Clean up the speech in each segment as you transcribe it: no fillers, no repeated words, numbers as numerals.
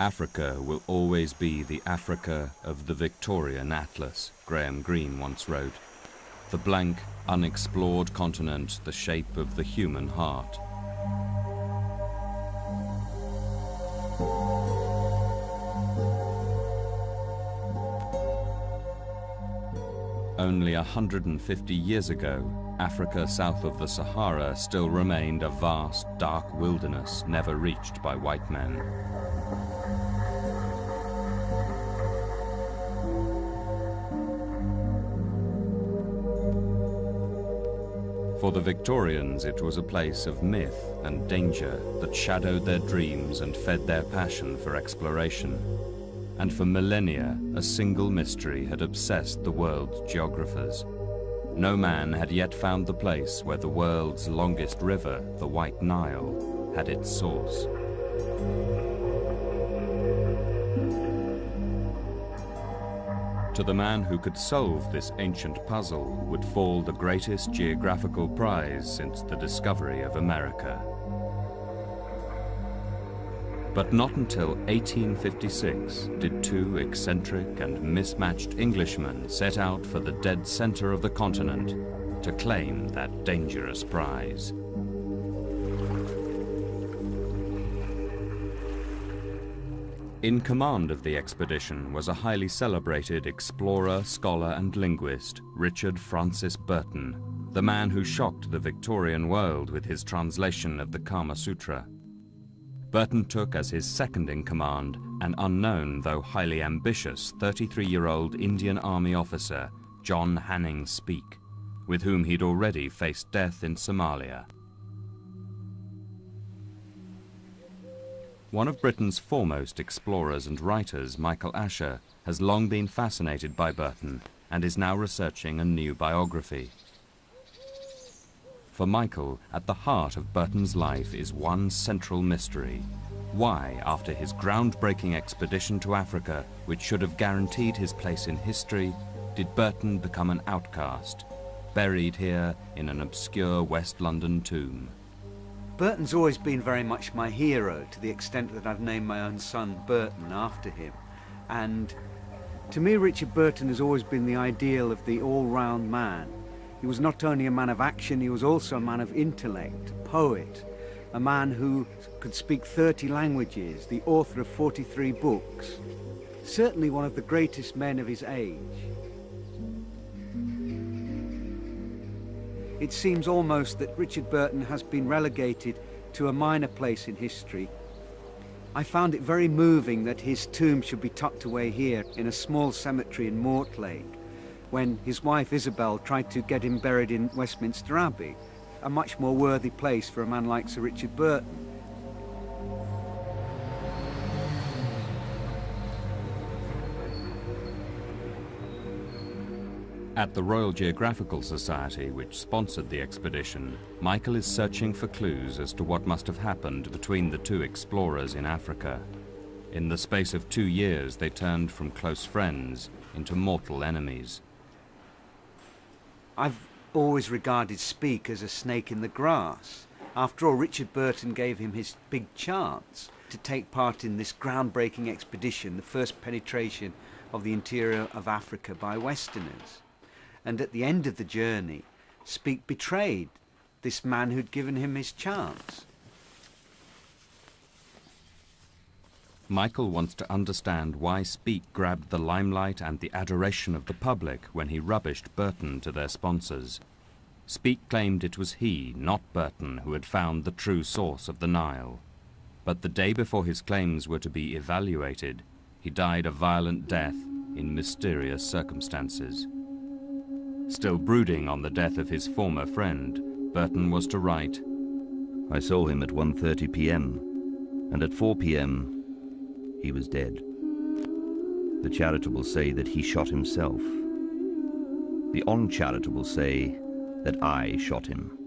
Africa will always be the Africa of the Victorian Atlas, Graham Greene once wrote. The blank, unexplored continent, the shape of the human heart. Only 150 years ago, Africa south of the Sahara still remained a vast, dark wilderness never reached by white men. For the Victorians, it was a place of myth and danger that shadowed their dreams and fed their passion for exploration. And for millennia, a single mystery had obsessed the world's geographers. No man had yet found the place where the world's longest river, the White Nile, had its source. To the man who could solve this ancient puzzle would fall the greatest geographical prize since the discovery of America. But not until 1856 did two eccentric and mismatched Englishmen set out for the dead center of the continent to claim that dangerous prize. In command of the expedition was a highly celebrated explorer, scholar and linguist, Richard Francis Burton, the man who shocked the Victorian world with his translation of the Kama Sutra. Burton took as his second in command an unknown though highly ambitious 33-year-old Indian Army officer, John Hanning Speke, with whom he'd already faced death in Somalia. One of Britain's foremost explorers and writers, Michael Asher, has long been fascinated by Burton and is now researching a new biography. For Michael, at the heart of Burton's life is one central mystery. Why, after his groundbreaking expedition to Africa, which should have guaranteed his place in history, did Burton become an outcast, buried here in an obscure West London tomb? Burton's always been very much my hero, to the extent that I've named my own son Burton after him. And to me, Richard Burton has always been the ideal of the all-round man. He was not only a man of action, he was also a man of intellect, a poet, a man who could speak 30 languages, the author of 43 books, certainly one of the greatest men of his age. It seems almost that Richard Burton has been relegated to a minor place in history. I found it very moving that his tomb should be tucked away here in a small cemetery in Mortlake, when his wife Isabel tried to get him buried in Westminster Abbey, a much more worthy place for a man like Sir Richard Burton. At the Royal Geographical Society, which sponsored the expedition, Michael is searching for clues as to what must have happened between the two explorers in Africa. In the space of 2 years, they turned from close friends into mortal enemies. I've always regarded Speke as a snake in the grass. After all, Richard Burton gave him his big chance to take part in this groundbreaking expedition, the first penetration of the interior of Africa by Westerners. And at the end of the journey, Speke betrayed this man who'd given him his chance. Michael wants to understand why Speke grabbed the limelight and the adoration of the public when he rubbished Burton to their sponsors. Speke claimed it was he, not Burton, who had found the true source of the Nile. But the day before his claims were to be evaluated, he died a violent death in mysterious circumstances. Still brooding on the death of his former friend, Burton was to write, "I saw him at 1:30 p.m. and at 4 p.m. he was dead. The charitable say that he shot himself. The uncharitable say that I shot him."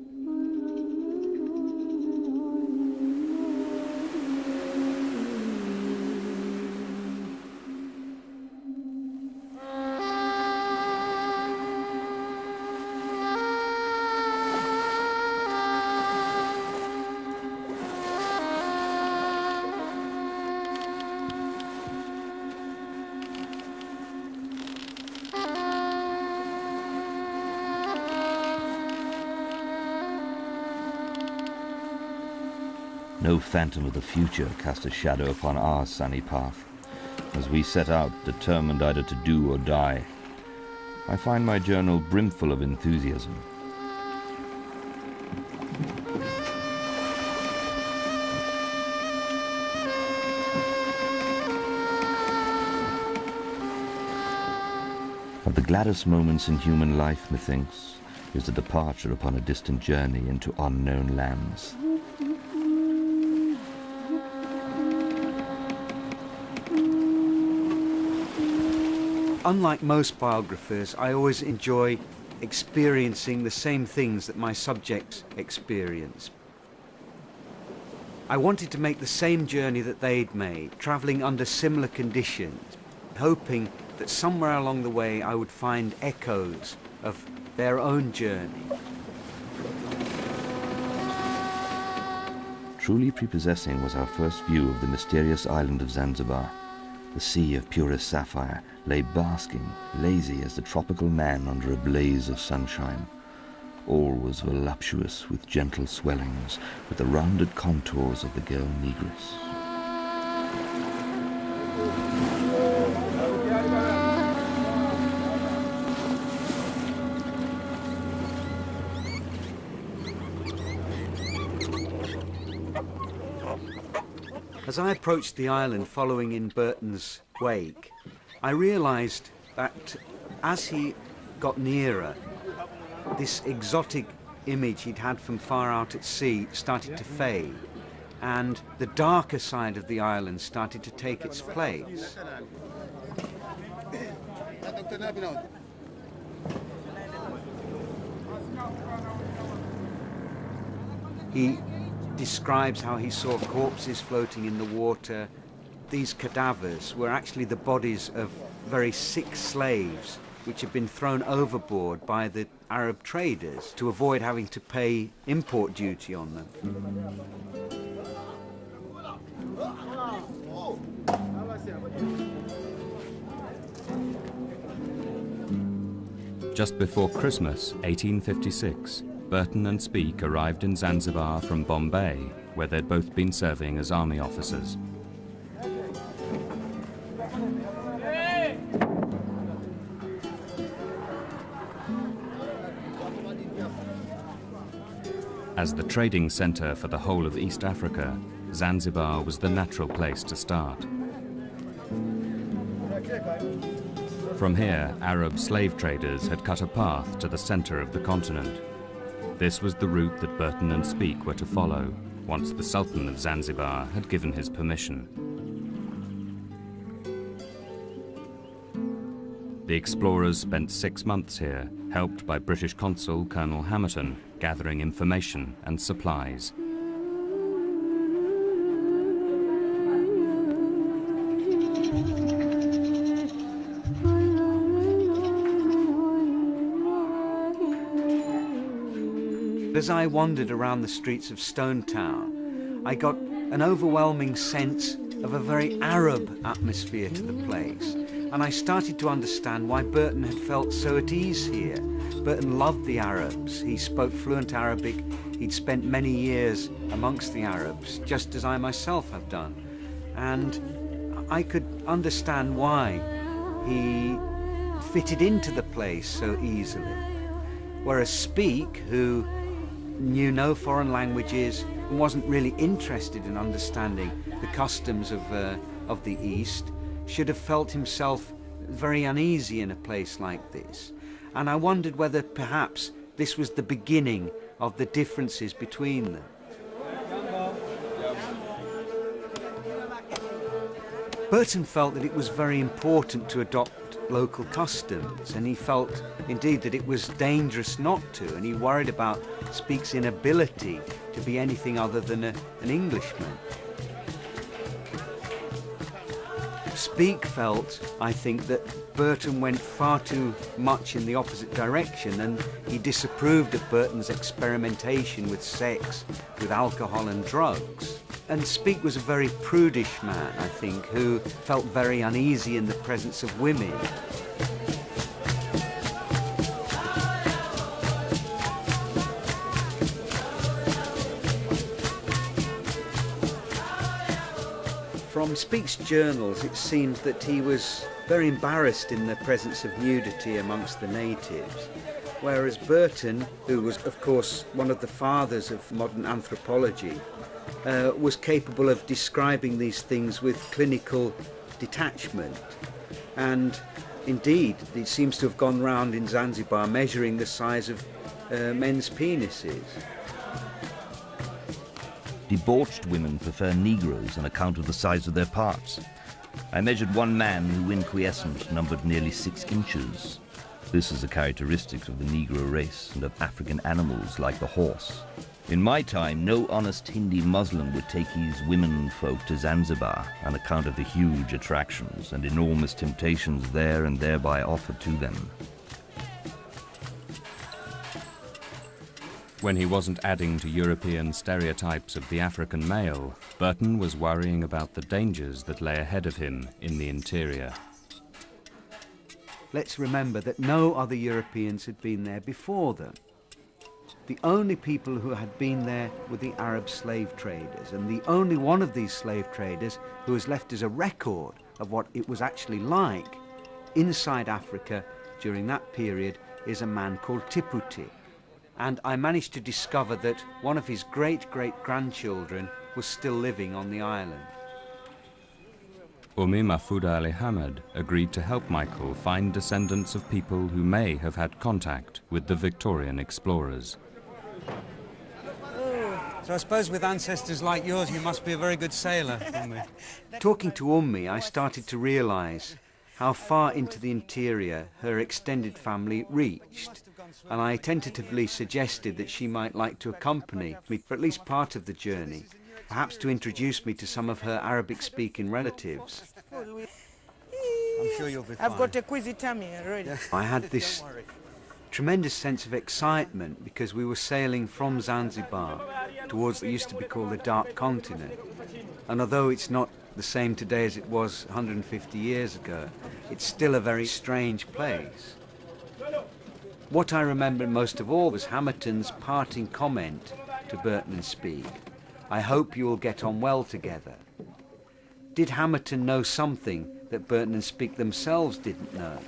No phantom of the future cast a shadow upon our sunny path, as we set out, determined either to do or die. I find my journal brimful of enthusiasm. Of the gladdest moments in human life, methinks, is the departure upon a distant journey into unknown lands. Unlike most biographers, I always enjoy experiencing the same things that my subjects experience. I wanted to make the same journey that they'd made, travelling under similar conditions, hoping that somewhere along the way I would find echoes of their own journey. Truly prepossessing was our first view of the mysterious island of Zanzibar. The sea of purest sapphire lay basking, lazy as the tropical man under a blaze of sunshine. All was voluptuous with gentle swellings, with the rounded contours of the girl negress. As I approached the island following in Burton's wake, I realised that as he got nearer, this exotic image he'd had from far out at sea started to fade, and the darker side of the island started to take its place. He describes how he saw corpses floating in the water. These cadavers were actually the bodies of very sick slaves which had been thrown overboard by the Arab traders to avoid having to pay import duty on them. Just before Christmas, 1856, Burton and Speke arrived in Zanzibar from Bombay, where they'd both been serving as army officers. As the trading centre for the whole of East Africa, Zanzibar was the natural place to start. From here, Arab slave traders had cut a path to the centre of the continent. This was the route that Burton and Speke were to follow, once the Sultan of Zanzibar had given his permission. The explorers spent 6 months here, helped by British Consul Colonel Hamerton, gathering information and supplies. As I wandered around the streets of Stone Town, I got an overwhelming sense of a very Arab atmosphere to the place, and I started to understand why Burton had felt so at ease here. Burton loved the Arabs. He spoke fluent Arabic. He'd spent many years amongst the Arabs, just as I myself have done. And I could understand why he fitted into the place so easily. Whereas Speke, who knew no foreign languages and wasn't really interested in understanding the customs of the East, should have felt himself very uneasy in a place like this. And I wondered whether perhaps this was the beginning of the differences between them. Burton felt that it was very important to adopt local customs, and he felt indeed that it was dangerous not to, and he worried about Speke's inability to be anything other than an Englishman. Speke felt, I think, that Burton went far too much in the opposite direction, and he disapproved of Burton's experimentation with sex, with alcohol and drugs. And Speke was a very prudish man, I think, who felt very uneasy in the presence of women. From Speke's journals, it seems that he was very embarrassed in the presence of nudity amongst the natives, whereas Burton, who was of course one of the fathers of modern anthropology, was capable of describing these things with clinical detachment. And indeed, it seems to have gone round in Zanzibar measuring the size of men's penises. Debauched women prefer Negroes on account of the size of their parts. I measured one man who, in quiescence, numbered nearly 6 inches. This is a characteristic of the Negro race and of African animals like the horse. In my time, no honest Hindi Muslim would take his women folk to Zanzibar on account of the huge attractions and enormous temptations there and thereby offered to them. When he wasn't adding to European stereotypes of the African male, Burton was worrying about the dangers that lay ahead of him in the interior. Let's remember that no other Europeans had been there before them. The only people who had been there were the Arab slave traders, and the only one of these slave traders who has left us a record of what it was actually like inside Africa during that period is a man called Tiputi. And I managed to discover that one of his great-great-grandchildren was still living on the island. Umi Mahfouda Ali Hamid agreed to help Michael find descendants of people who may have had contact with the Victorian explorers. So I suppose with ancestors like yours, you must be a very good sailor, Ummi. Talking to Ummi, I started to realise how far into the interior her extended family reached, and I tentatively suggested that she might like to accompany me for at least part of the journey, perhaps to introduce me to some of her Arabic-speaking relatives. I'm sure you'll be fine. I've got a queasy tummy already. I had this tremendous sense of excitement because we were sailing from Zanzibar towards what used to be called the Dark Continent. And although it's not the same today as it was 150 years ago, it's still a very strange place. What I remember most of all was Hamerton's parting comment to Burton Speke: "I hope you will get on well together." Did Hamerton know something that Burton and Speke themselves didn't know?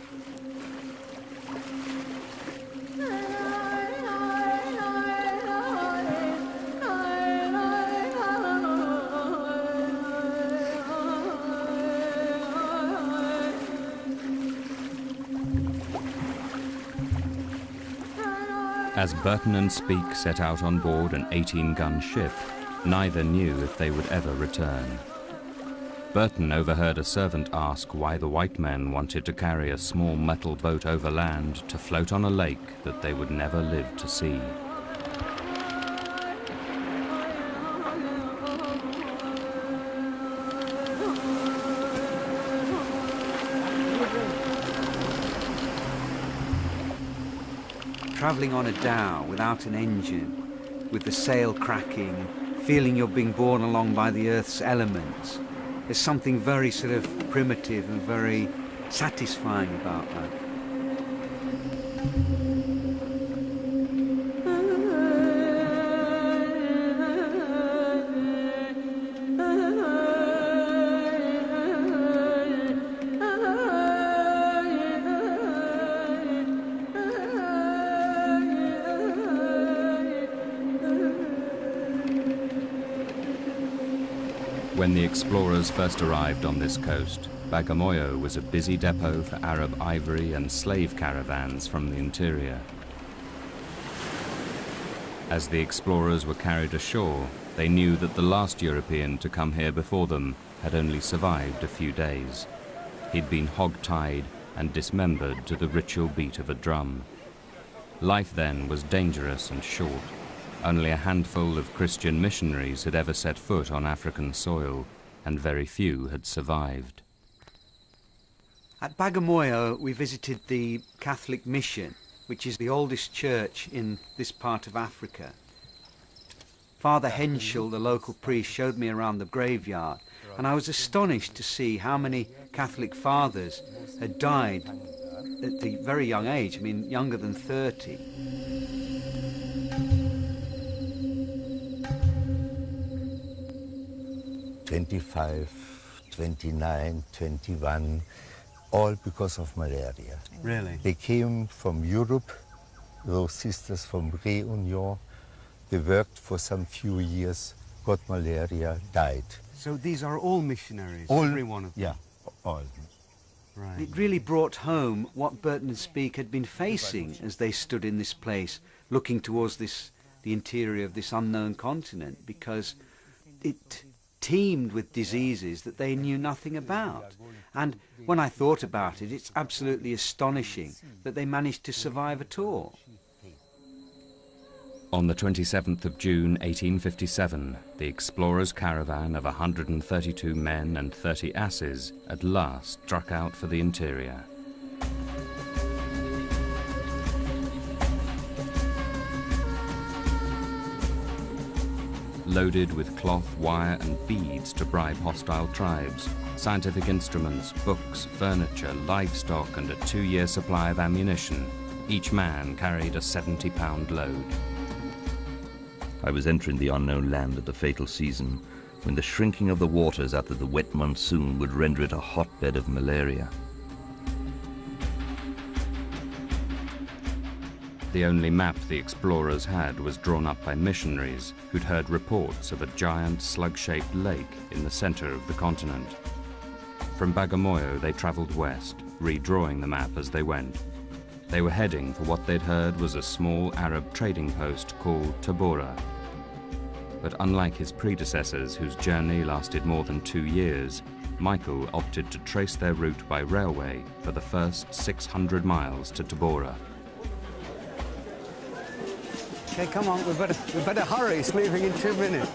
As Burton and Speke set out on board an 18-gun ship, neither knew if they would ever return. Burton overheard a servant ask why the white men wanted to carry a small metal boat overland to float on a lake that they would never live to see. Travelling on a dhow without an engine, with the sail cracking, feeling you're being borne along by the Earth's elements, there's something very sort of primitive and very satisfying about that. When the explorers first arrived on this coast, Bagamoyo was a busy depot for Arab ivory and slave caravans from the interior. As the explorers were carried ashore, they knew that the last European to come here before them had only survived a few days. He'd been hog-tied and dismembered to the ritual beat of a drum. Life then was dangerous and short. Only a handful of Christian missionaries had ever set foot on African soil, and very few had survived. At Bagamoyo, we visited the Catholic mission, which is the oldest church in this part of Africa. Father Henschel, the local priest, showed me around the graveyard, and I was astonished to see how many Catholic fathers had died at a very young age, I mean, younger than 30. 29, 21, all because of malaria. Really? They came from Europe, those sisters from Réunion. They worked for some few years, got malaria, died. So these are all missionaries, All, every one of them? Yeah, all. Right. It really brought home what Burton and Speke had been facing as they stood in this place, looking towards the interior of this unknown continent, because it teemed with diseases that they knew nothing about. And when I thought about it, it's absolutely astonishing that they managed to survive at all. On the 27th of June 1857, the explorers' caravan of 132 men and 30 asses at last struck out for the interior. Loaded with cloth, wire and beads to bribe hostile tribes, scientific instruments, books, furniture, livestock and a 2-year supply of ammunition, each man carried a 70-pound load. I was entering the unknown land at the fatal season, when the shrinking of the waters after the wet monsoon would render it a hotbed of malaria. The only map the explorers had was drawn up by missionaries who'd heard reports of a giant slug-shaped lake in the center of the continent. From Bagamoyo they traveled west, redrawing the map as they went. They were heading for what they'd heard was a small Arab trading post called Tabora. But unlike his predecessors, whose journey lasted more than 2 years, Michael opted to trace their route by railway for the first 600 miles to Tabora. Okay, come on, we better hurry. It's leaving in 2 minutes.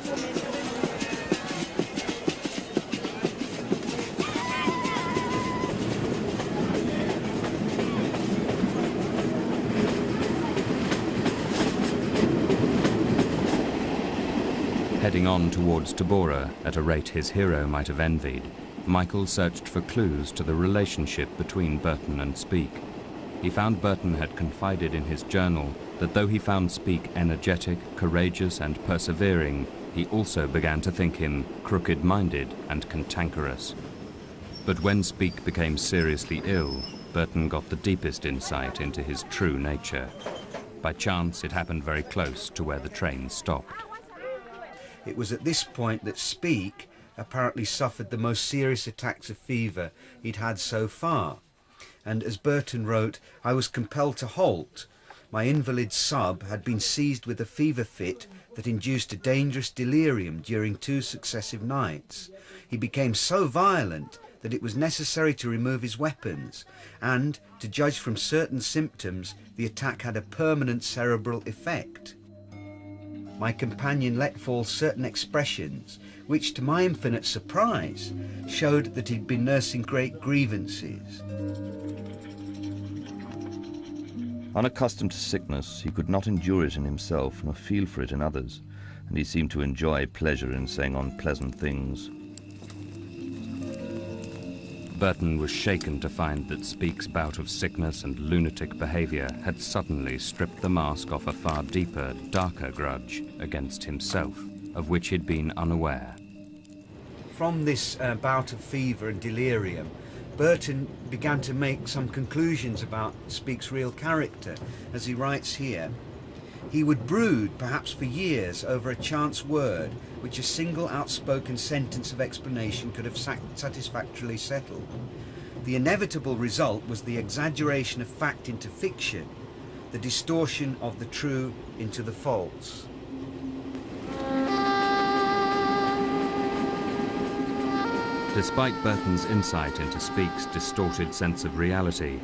Heading on towards Tabora at a rate his hero might have envied, Michael searched for clues to the relationship between Burton and Speke. He found Burton had confided in his journal that though he found Speke energetic, courageous and persevering, he also began to think him crooked-minded and cantankerous. But when Speke became seriously ill, Burton got the deepest insight into his true nature. By chance, it happened very close to where the train stopped. It was at this point that Speke apparently suffered the most serious attacks of fever he'd had so far. And as Burton wrote, I was compelled to halt. My invalid sub had been seized with a fever fit that induced a dangerous delirium during 2 successive nights. He became so violent that it was necessary to remove his weapons, and, to judge from certain symptoms, the attack had a permanent cerebral effect. My companion let fall certain expressions, which, to my infinite surprise, showed that he'd been nursing great grievances. Unaccustomed to sickness, he could not endure it in himself nor feel for it in others, and he seemed to enjoy pleasure in saying unpleasant things. Burton was shaken to find that Speke's bout of sickness and lunatic behavior had suddenly stripped the mask off a far deeper, darker grudge against himself, of which he'd been unaware. From this bout of fever and delirium, Burton began to make some conclusions about Speke's real character. As he writes here, he would brood, perhaps for years, over a chance word which a single outspoken sentence of explanation could have satisfactorily settled. The inevitable result was the exaggeration of fact into fiction, the distortion of the true into the false. Despite Burton's insight into Speke's distorted sense of reality,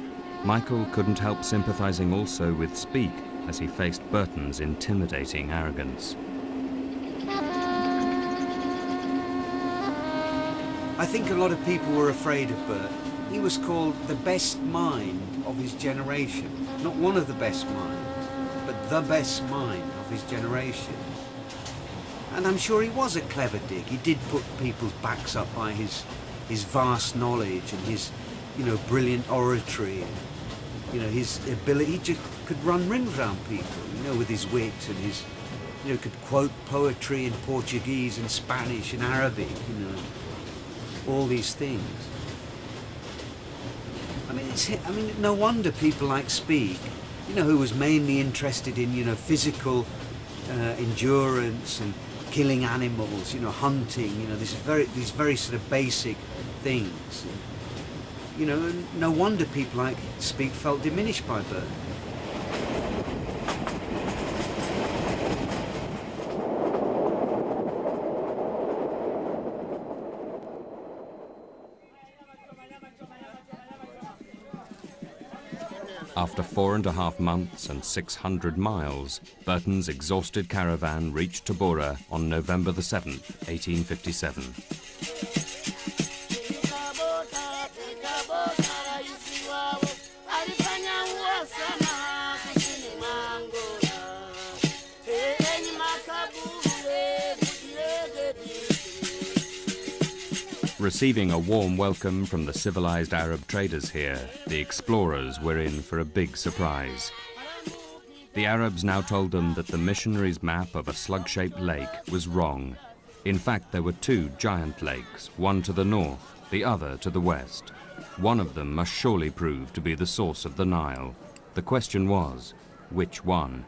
Michael couldn't help sympathizing also with Speke as he faced Burton's intimidating arrogance. I think a lot of people were afraid of Burton. He was called the best mind of his generation. Not one of the best minds, but the best mind of his generation. And I'm sure he was a clever dig. He did put people's backs up by his vast knowledge and his, brilliant oratory. And, his ability. He just could run rings around people, with his wit and his, could quote poetry in Portuguese and Spanish and Arabic, all these things. I mean, no wonder people like Speke, you know, who was mainly interested in, you know, physical endurance and killing animals, you know, hunting, you know, these very sort of basic things. You know, no wonder people like Speke felt diminished by Burton. After 4.5 months and 600 miles, Burton's exhausted caravan reached Tabora on November the 7th, 1857. Receiving a warm welcome from the civilized Arab traders here, the explorers were in for a big surprise. The Arabs now told them that the missionaries' map of a slug-shaped lake was wrong. In fact, there were two giant lakes, one to the north, the other to the west. One of them must surely prove to be the source of the Nile. The question was, which one?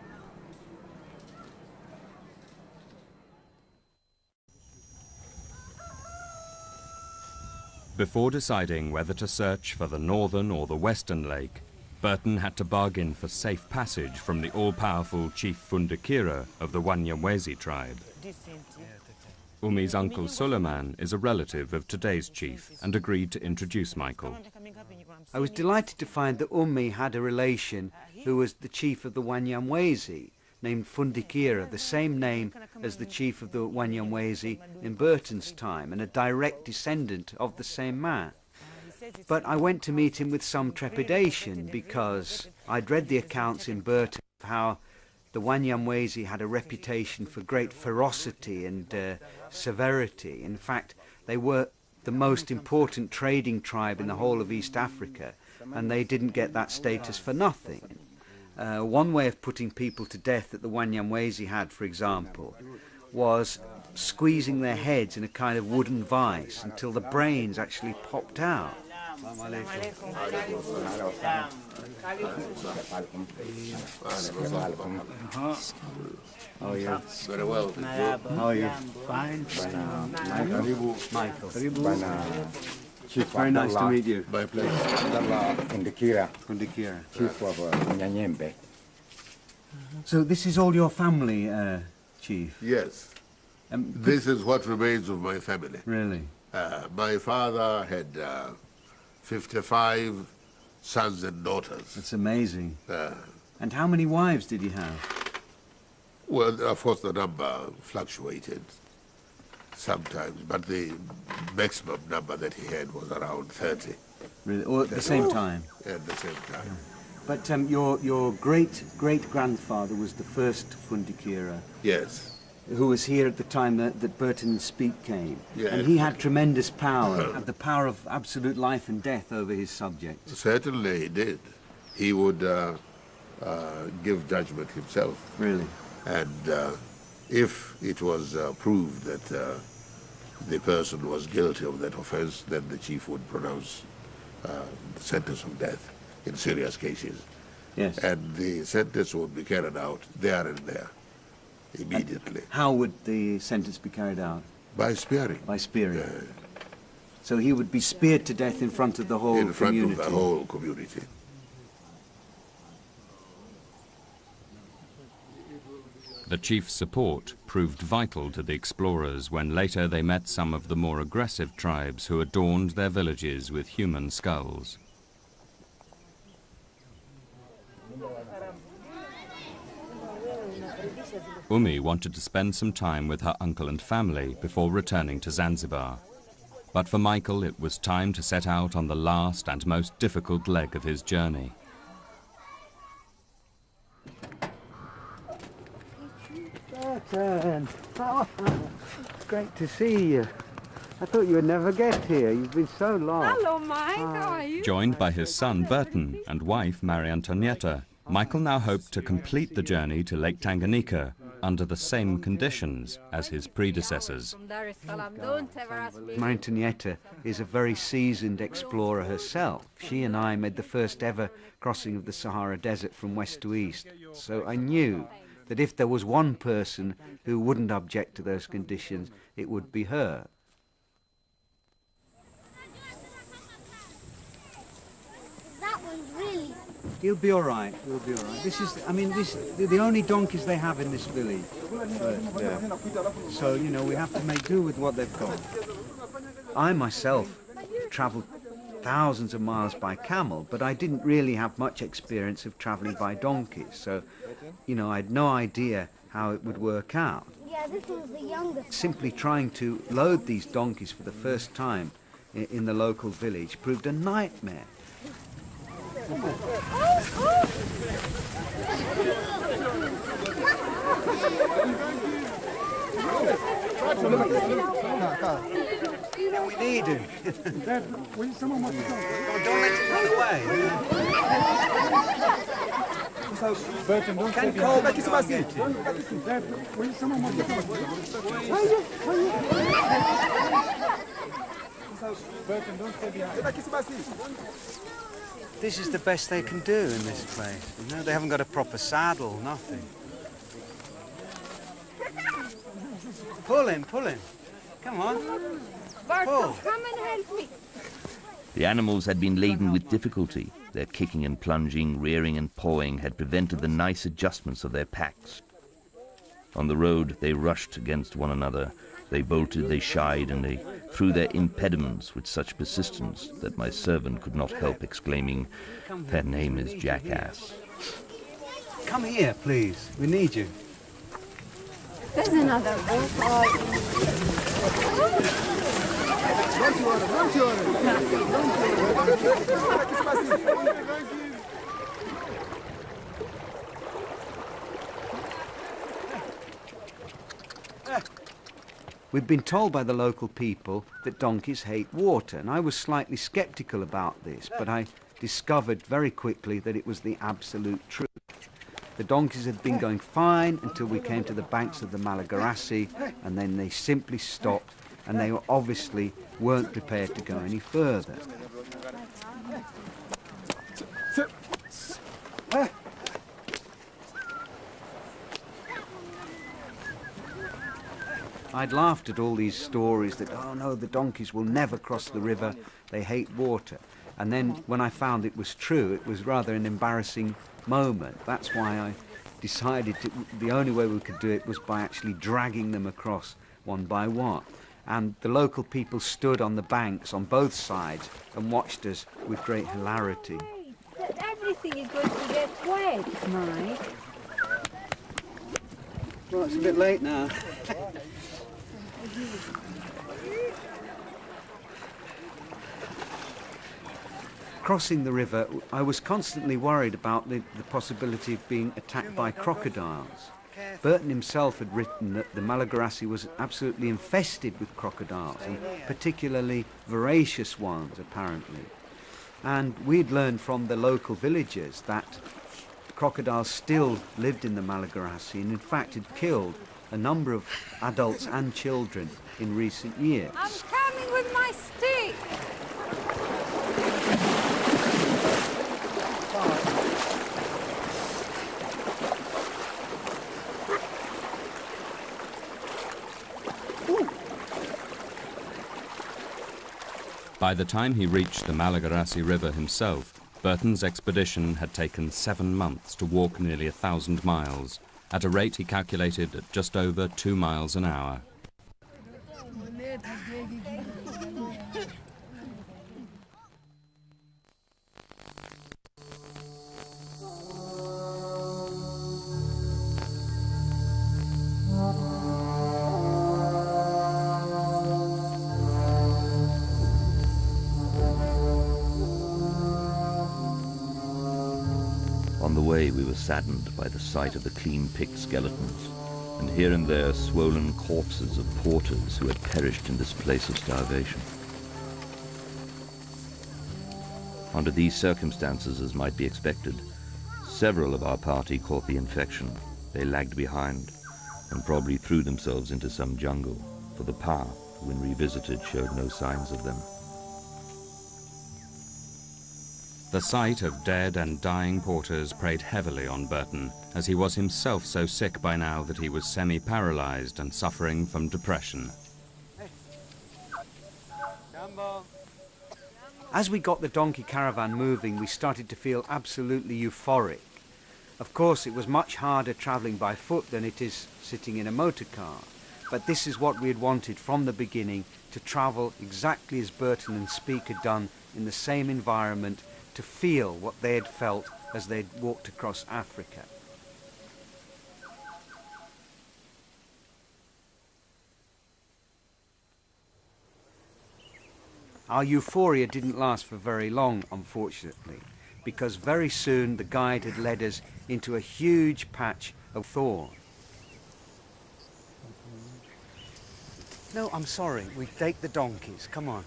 Before deciding whether to search for the northern or the western lake, Burton had to bargain for safe passage from the all-powerful Chief Fundikira of the Wanyamwezi tribe. Umi's uncle Suleiman is a relative of today's chief and agreed to introduce Michael. I was delighted to find that Umi had a relation who was the chief of the Wanyamwezi, named Fundikira, the same name as the chief of the Wanyamwezi in Burton's time, and a direct descendant of the same man. But I went to meet him with some trepidation because I'd read the accounts in Burton of how the Wanyamwezi had a reputation for great ferocity and severity. In fact, they were the most important trading tribe in the whole of East Africa, and they didn't get that status for nothing. One way of putting people to death that the Wanyamwezi had, for example, was squeezing their heads in a kind of wooden vice until the brains actually popped out. Oh, yeah. Very well. How are you? Fine. Michael. It's very nice to meet you. My pleasure. Fundikira. Chief of Nyanyembe. So this is all your family, Chief? Yes. This is what remains of my family. Really? My father had 55 sons and daughters. That's amazing. And how many wives did he have? Well, of course, the number fluctuated sometimes, but the maximum number that he had was around 30. Really? Or at the same time? At the same time. But your great-grandfather was the first Fundikira. Yes. Who was here at the time that Burton Speke came. Yeah, and he had tremendous power, had the power of absolute life and death over his subjects. Certainly he did. He would give judgment himself. Really? And if it was proved that the person was guilty of that offense, then the chief would pronounce the sentence of death in serious cases. Yes. And the sentence would be carried out there and there, immediately. And how would the sentence be carried out? By spearing. By spearing. So he would be speared to death in front of the whole community? In front of the whole community. The chief's support proved vital to the explorers when later they met some of the more aggressive tribes who adorned their villages with human skulls. Umi wanted to spend some time with her uncle and family before returning to Zanzibar. But for Michael, it was time to set out on the last and most difficult leg of his journey. Burton! Oh, great to see you. I thought you would never get here. You've been so long. Hello, Mike. How are you? Joined by his son Burton and wife Maria Antonietta, Michael now hoped to complete the journey to Lake Tanganyika under the same conditions as his predecessors. Mariantinietta is a very seasoned explorer herself. She and I made the first ever crossing of the Sahara Desert from west to east, so I knew that if there was one person who wouldn't object to those conditions, it would be her. That one's really... He'll be all right. He'll be all right. This is, I mean, they're the only donkeys they have in this village. So, you know, we have to make do with what they've got. I myself have travelled thousands of miles by camel, but I didn't really have much experience of travelling by donkeys. So, you know, I had no idea how it would work out. Yeah, this one's the youngest. Simply trying to load these donkeys for the first time in the local village proved a nightmare. We need him. Don't let him run away. Can call back his basket. This is the best they can do in this place. You know, they haven't got a proper saddle, nothing. Pull him, pull him. Come on. Burton, come and help me. The animals had been laden with difficulty. Their kicking and plunging, rearing and pawing had prevented the nice adjustments of their packs. On the road, they rushed against one another. They bolted, they shied, and they threw their impediments with such persistence that my servant could not help exclaiming, "Their name is Jackass." Come here, please. We need you. There's another one. We'd been told by the local people that donkeys hate water, and I was slightly sceptical about this, but I discovered very quickly that it was the absolute truth. The donkeys had been going fine until we came to the banks of the Malagarassi, and then they simply stopped, and they obviously weren't prepared to go any further. I'd laughed at all these stories that, oh no, the donkeys will never cross the river, they hate water. And then when I found it was true, it was rather an embarrassing moment. That's why I decided the only way we could do it was by actually dragging them across one by one. And the local people stood on the banks on both sides and watched us with great hilarity. Everything is going to get wet, Mike. Well, it's a bit late now. Crossing the river, I was constantly worried about the possibility of being attacked by crocodiles. Burton himself had written that the Malagarassi was absolutely infested with crocodiles, and particularly voracious ones, apparently. And we'd learned from the local villagers that crocodiles still lived in the Malagarassi, and in fact had killed a number of adults and children in recent years. I'm coming with my stick. By the time he reached the Malagarassi River himself, Burton's expedition had taken 7 months to walk nearly 1,000 miles, at a rate he calculated at just over 2 miles an hour. On the way, we were saddened by the sight of the clean-picked skeletons, and here and there swollen corpses of porters who had perished in this place of starvation. Under these circumstances, as might be expected, several of our party caught the infection. They lagged behind. and probably threw themselves into some jungle, for the path, when revisited, showed no signs of them. The sight of dead and dying porters preyed heavily on Burton, as he was himself so sick by now that he was semi-paralyzed and suffering from depression. As we got the donkey caravan moving, we started to feel absolutely euphoric. Of course, it was much harder travelling by foot than it is sitting in a motor car, but this is what we had wanted from the beginning, to travel exactly as Burton and Speke had done, in the same environment, to feel what they had felt as they'd walked across Africa. Our euphoria didn't last for very long, unfortunately, because very soon the guide had led us into a huge patch of thorn. No, I'm sorry, we take the donkeys, come on.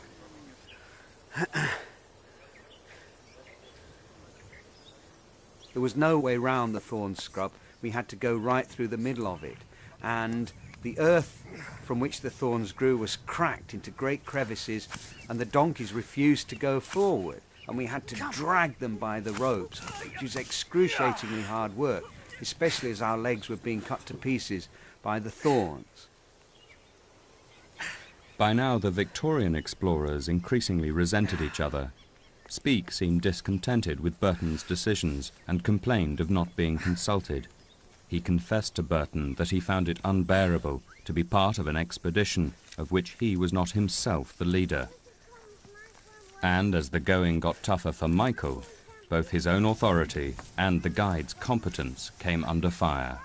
There was no way round the thorn scrub. We had to go right through the middle of it, and the earth from which the thorns grew was cracked into great crevices, and the donkeys refused to go forward, and we had to drag them by the ropes, which was excruciatingly hard work, especially as our legs were being cut to pieces by the thorns. By now, the Victorian explorers increasingly resented each other. Speke seemed discontented with Burton's decisions and complained of not being consulted. He confessed to Burton that he found it unbearable to be part of an expedition of which he was not himself the leader. And as the going got tougher for Michael, both his own authority and the guide's competence came under fire.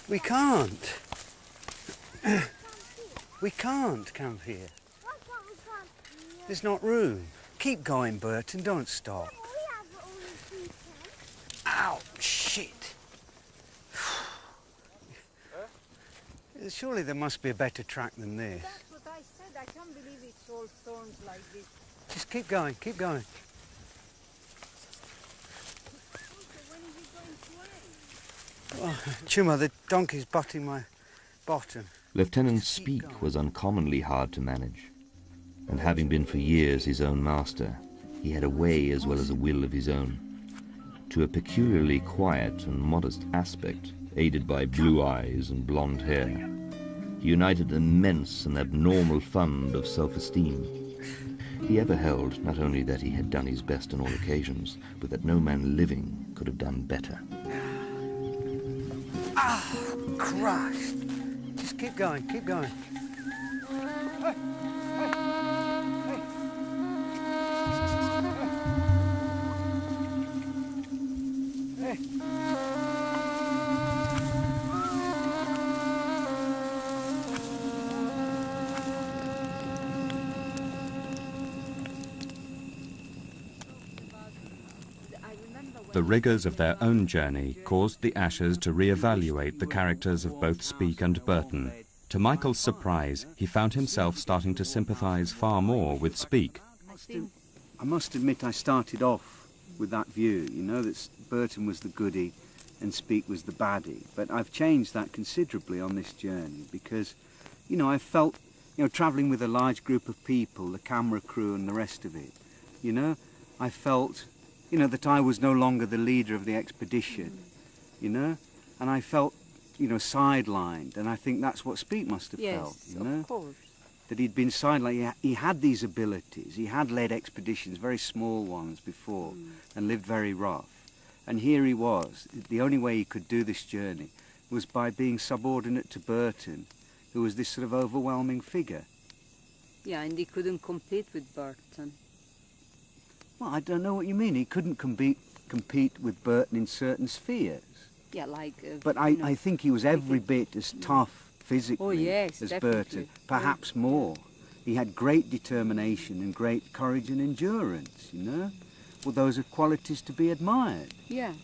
We can't. We can't camp here. There's not room. Keep going, Burton, don't stop. Ow, shit. Surely there must be a better track than this. That's what I said. I can't believe it's all thorns like this. Just keep going, keep going. Oh, Chuma, the donkey's butting my bottom. Lieutenant Speke was uncommonly hard to manage, and having been for years his own master, he had a way as well as a will of his own. To a peculiarly quiet and modest aspect, aided by blue eyes and blonde hair, he united an immense and abnormal fund of self-esteem. He ever held not only that he had done his best on all occasions, but that no man living could have done better. Ah, Christ! Just keep going, keep going. The rigours of their own journey caused the Ashers to re-evaluate the characters of both Speke and Burton. To Michael's surprise, he found himself starting to sympathise far more with Speke. I must admit I started off with that view, you know, that Burton was the goodie and Speke was the baddie. But I've changed that considerably on this journey because, you know, I felt, you know, travelling with a large group of people, the camera crew and the rest of it, you know, I felt, you know, that I was no longer the leader of the expedition, you know, and I felt, you know, sidelined, and I think that's what Speke must have felt, you know, of course. that he'd been sidelined. He had these abilities, he had led expeditions, very small ones before, and lived very rough, and here he was. The only way he could do this journey was by being subordinate to Burton, who was this sort of overwhelming figure. Yeah, and he couldn't compete with Burton. Well, I don't know what you mean. He couldn't compete with Burton in certain spheres. Yeah, like... But I think he was every bit as tough physically as definitely. Burton, perhaps more. He had great determination and great courage and endurance, you know? Well, those are qualities to be admired. Yeah.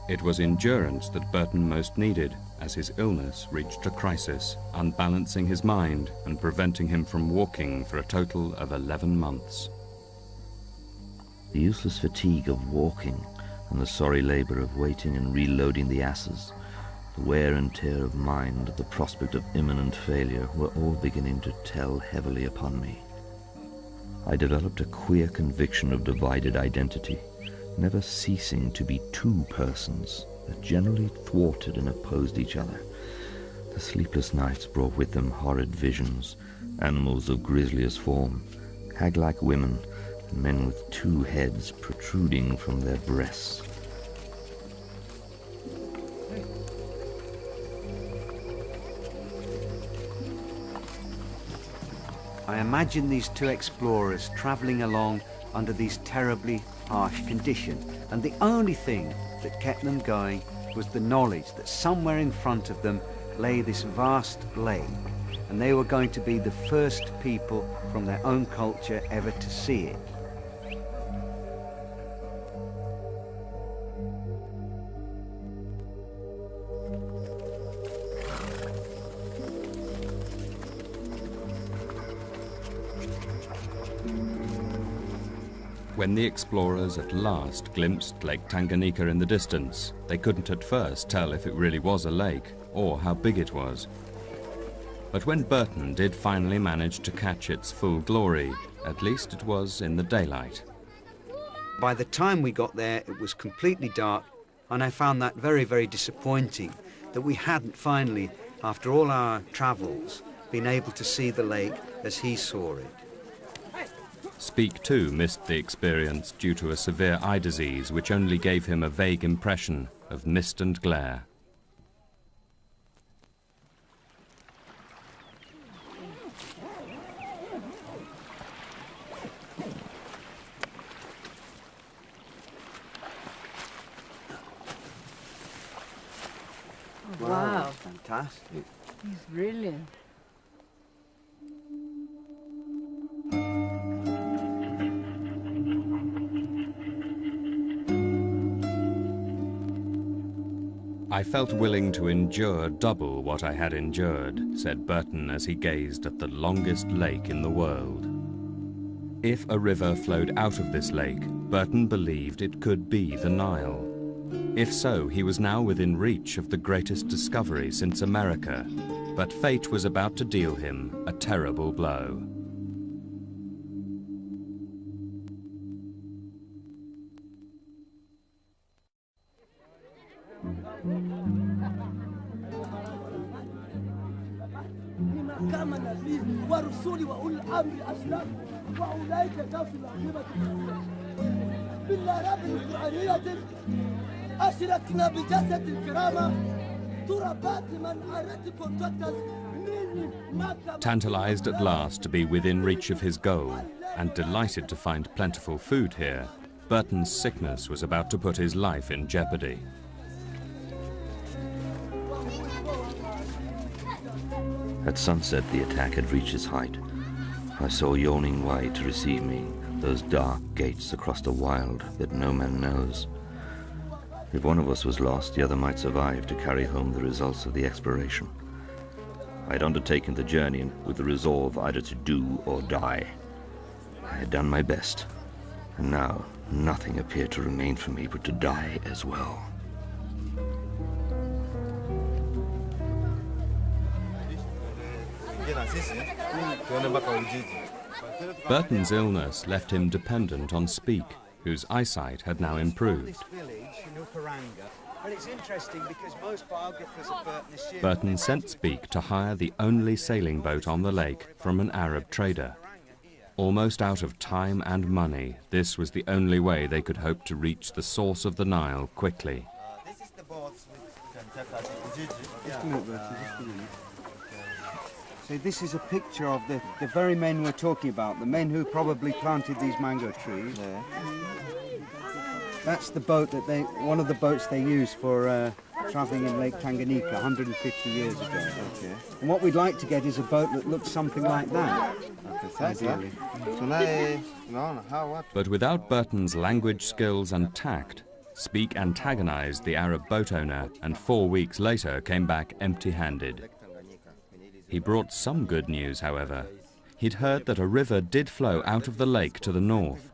It was endurance that Burton most needed, as his illness reached a crisis, unbalancing his mind and preventing him from walking for a total of 11 months. The useless fatigue of walking and the sorry labour of waiting and reloading the asses, the wear and tear of mind, the prospect of imminent failure were all beginning to tell heavily upon me. I developed a queer conviction of divided identity, never ceasing to be two persons that generally thwarted and opposed each other. The sleepless nights brought with them horrid visions, animals of grisliest form, hag-like women, and men with two heads protruding from their breasts. I imagine these two explorers travelling along under these terribly harsh conditions, and the only thing that kept them going was the knowledge that somewhere in front of them lay this vast lake, and they were going to be the first people from their own culture ever to see it. When the explorers at last glimpsed Lake Tanganyika in the distance, they couldn't at first tell if it really was a lake or how big it was. But when Burton did finally manage to catch its full glory, at least it was in the daylight. By the time we got there, it was completely dark, and I found that very, very disappointing that we hadn't finally, after all our travels, been able to see the lake as he saw it. Speke too missed the experience due to a severe eye disease which only gave him a vague impression of mist and glare. Wow. Fantastic. He's brilliant. I felt willing to endure double what I had endured, said Burton as he gazed at the longest lake in the world. If a river flowed out of this lake, Burton believed it could be the Nile. If so, he was now within reach of the greatest discovery since America, but fate was about to deal him a terrible blow. Tantalized at last to be within reach of his goal, and delighted to find plentiful food here, Burton's sickness was about to put his life in jeopardy. At sunset, the attack had reached its height. I saw yawning wide to receive me, those dark gates across the wild that no man knows. If one of us was lost, the other might survive to carry home the results of the exploration. I had undertaken the journey with the resolve either to do or die. I had done my best, and now nothing appeared to remain for me but to die as well. Burton's illness left him dependent on Speke, whose eyesight had now improved. Burton sent Speke to hire the only sailing boat on the lake from an Arab trader. Almost out of time and money, this was the only way they could hope to reach the source of the Nile quickly. So this is a picture of the very men we're talking about, the men who probably planted these mango trees. Yeah. That's the boat that one of the boats they used for travelling in Lake Tanganyika 150 years ago. Okay. And what we'd like to get is a boat that looks something like that. Ideally. But without Burton's language skills and tact, Speke antagonized the Arab boat owner and 4 weeks later came back empty-handed. He brought some good news, however. He'd heard that a river did flow out of the lake to the north.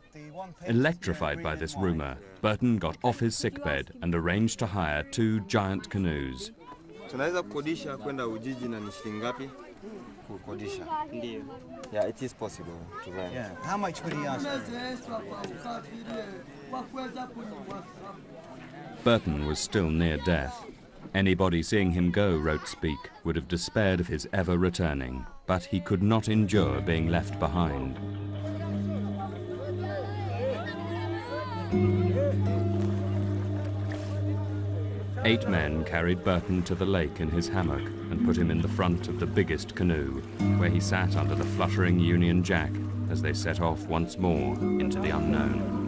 Electrified by this rumor, Burton got off his sickbed and arranged to hire 2 giant canoes. Yeah, it is possible to rent. Yeah. How much would he ask? Burton was still near death. Anybody seeing him go, wrote Speke, would have despaired of his ever returning, but he could not endure being left behind. Eight men carried Burton to the lake in his hammock and put him in the front of the biggest canoe, where he sat under the fluttering Union Jack as they set off once more into the unknown.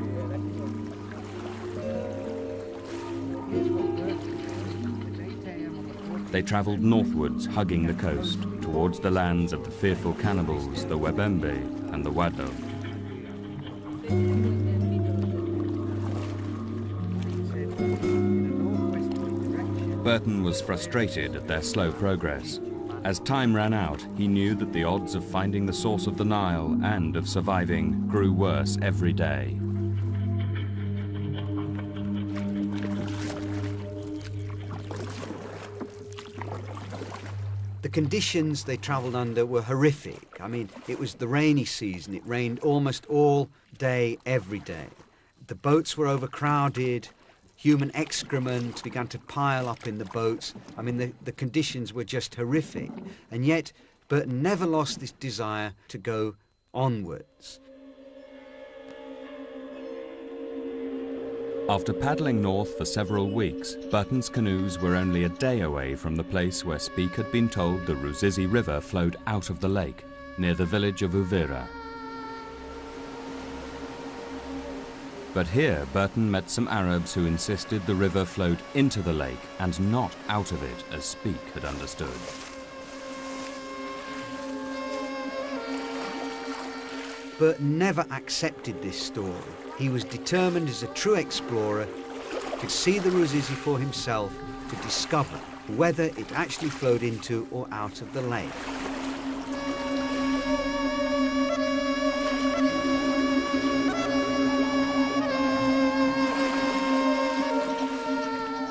They travelled northwards, hugging the coast, towards the lands of the fearful cannibals, the Wabembe and the Wado. Burton was frustrated at their slow progress. As time ran out, he knew that the odds of finding the source of the Nile and of surviving grew worse every day. The conditions they travelled under were horrific. I mean, it was the rainy season. It rained almost all day, every day. The boats were overcrowded. Human excrement began to pile up in the boats. I mean, the conditions were just horrific. And yet, Burton never lost this desire to go onwards. After paddling north for several weeks, Burton's canoes were only a day away from the place where Speke had been told the Ruzizi River flowed out of the lake, near the village of Uvira. But here, Burton met some Arabs who insisted the river flowed into the lake and not out of it, as Speke had understood. Burton never accepted this story. He was determined as a true explorer to see the Ruzizi for himself, to discover whether it actually flowed into or out of the lake.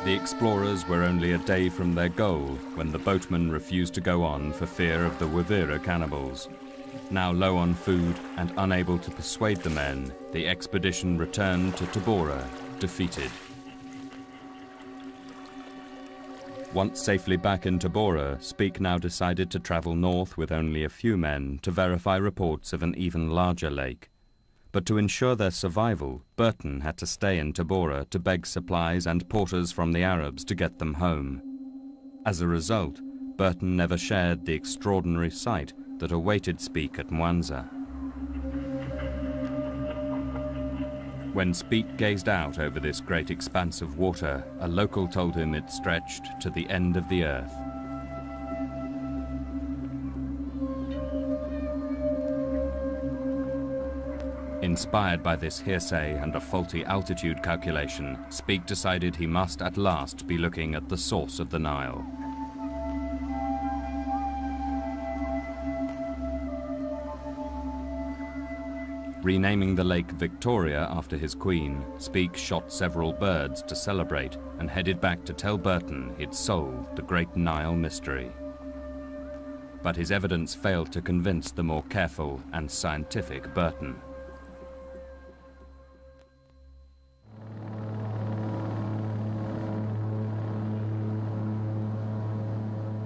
The explorers were only a day from their goal when the boatmen refused to go on for fear of the Wavira cannibals. Now low on food and unable to persuade the men, the expedition returned to Tabora, defeated. Once safely back in Tabora, Speke now decided to travel north with only a few men to verify reports of an even larger lake. But to ensure their survival, Burton had to stay in Tabora to beg supplies and porters from the Arabs to get them home. As a result, Burton never shared the extraordinary sight that awaited Speke at Mwanza. When Speke gazed out over this great expanse of water, a local told him it stretched to the end of the earth. Inspired by this hearsay and a faulty altitude calculation, Speke decided he must at last be looking at the source of the Nile. Renaming the lake Victoria after his queen, Speke shot several birds to celebrate and headed back to tell Burton he'd solved the Great Nile mystery. But his evidence failed to convince the more careful and scientific Burton.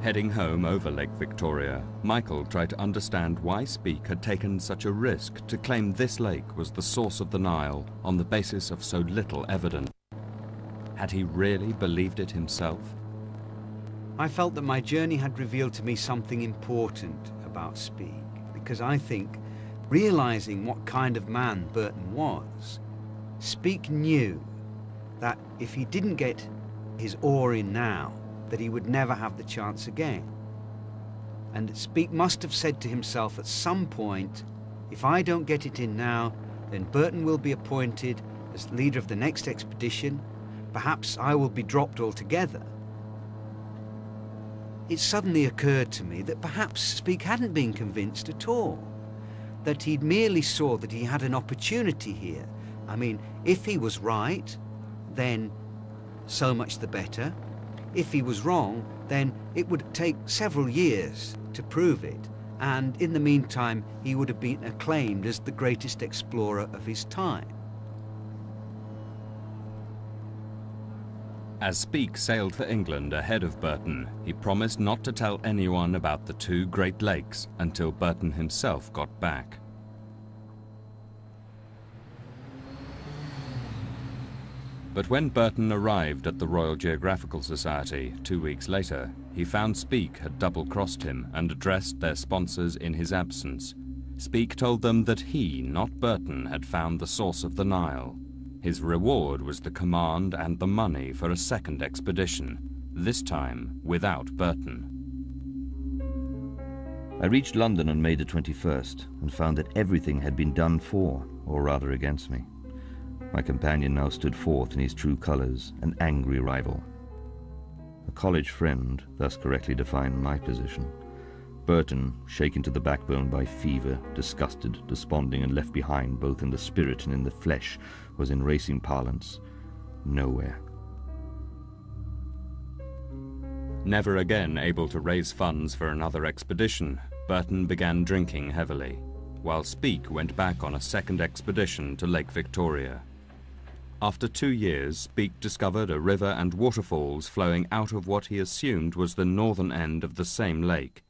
Heading home over Lake Victoria, Michael tried to understand why Speke had taken such a risk to claim this lake was the source of the Nile on the basis of so little evidence. Had he really believed it himself? I felt that my journey had revealed to me something important about Speke, because I think, realizing what kind of man Burton was, Speke knew that if he didn't get his oar in now, that he would never have the chance again. And Speke must have said to himself at some point, if I don't get it in now, then Burton will be appointed as leader of the next expedition, perhaps I will be dropped altogether. It suddenly occurred to me that perhaps Speke hadn't been convinced at all, that he merely saw that he had an opportunity here. I mean, if he was right, then so much the better. If he was wrong, then it would take several years to prove it, and in the meantime he would have been acclaimed as the greatest explorer of his time. As Speke sailed for England ahead of Burton, he promised not to tell anyone about the two Great Lakes until Burton himself got back. But when Burton arrived at the Royal Geographical Society 2 weeks later, he found Speke had double-crossed him and addressed their sponsors in his absence. Speke told them that he, not Burton, had found the source of the Nile. His reward was the command and the money for a second expedition, this time without Burton. I reached London on May the 21st and found that everything had been done for, or rather against me. My companion now stood forth in his true colours, an angry rival. A college friend thus correctly defined my position. Burton, shaken to the backbone by fever, disgusted, desponding, and left behind both in the spirit and in the flesh, was in racing parlance nowhere. Never again able to raise funds for another expedition, Burton began drinking heavily, while Speke went back on a second expedition to Lake Victoria. After 2 years, Speke discovered a river and waterfalls flowing out of what he assumed was the northern end of the same lake,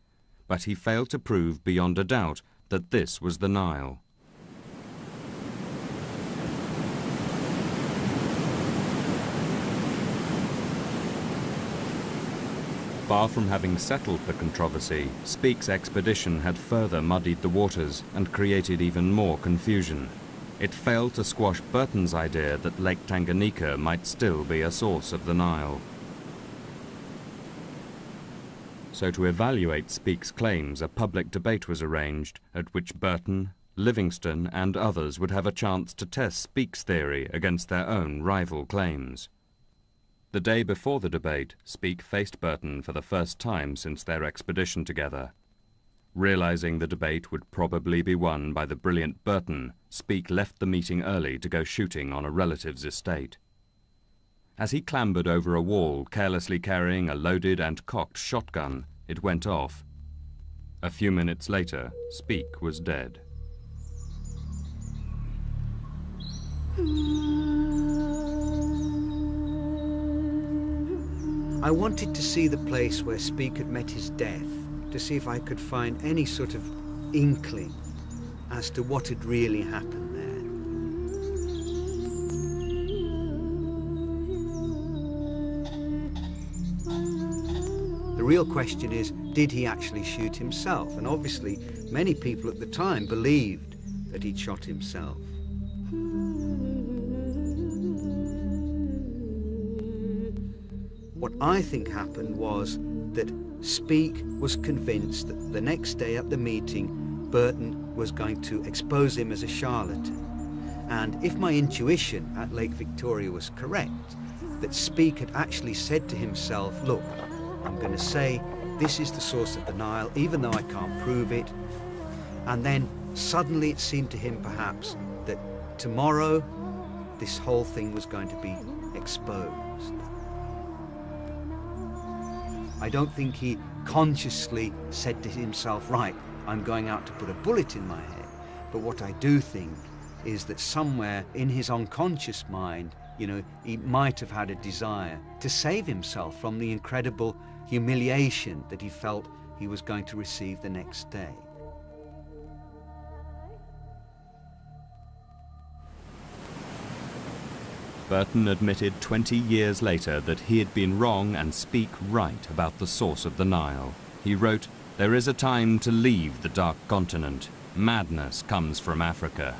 but he failed to prove beyond a doubt that this was the Nile. Far from having settled the controversy, Speke's expedition had further muddied the waters and created even more confusion. It failed to squash Burton's idea that Lake Tanganyika might still be a source of the Nile. So to evaluate Speke's claims, a public debate was arranged at which Burton, Livingstone and others would have a chance to test Speke's theory against their own rival claims. The day before the debate, Speke faced Burton for the first time since their expedition together. Realizing the debate would probably be won by the brilliant Burton, Speke left the meeting early to go shooting on a relative's estate. As he clambered over a wall, carelessly carrying a loaded and cocked shotgun, it went off. A few minutes later, Speke was dead. I wanted to see the place where Speke had met his death, to see if I could find any sort of inkling as to what had really happened there. The real question is, did he actually shoot himself? And obviously, many people at the time believed that he'd shot himself. What I think happened was that Speke was convinced that the next day at the meeting, Burton was going to expose him as a charlatan. And if my intuition at Lake Victoria was correct, that Speke had actually said to himself, look, I'm going to say this is the source of the Nile, even though I can't prove it. And then suddenly it seemed to him perhaps that tomorrow this whole thing was going to be exposed. I don't think he consciously said to himself, right, I'm going out to put a bullet in my head. But what I do think is that somewhere in his unconscious mind, you know, he might have had a desire to save himself from the incredible humiliation that he felt he was going to receive the next day. Burton admitted 20 years later that he had been wrong and Speke right about the source of the Nile. He wrote, "There is a time to leave the dark continent. Madness comes from Africa."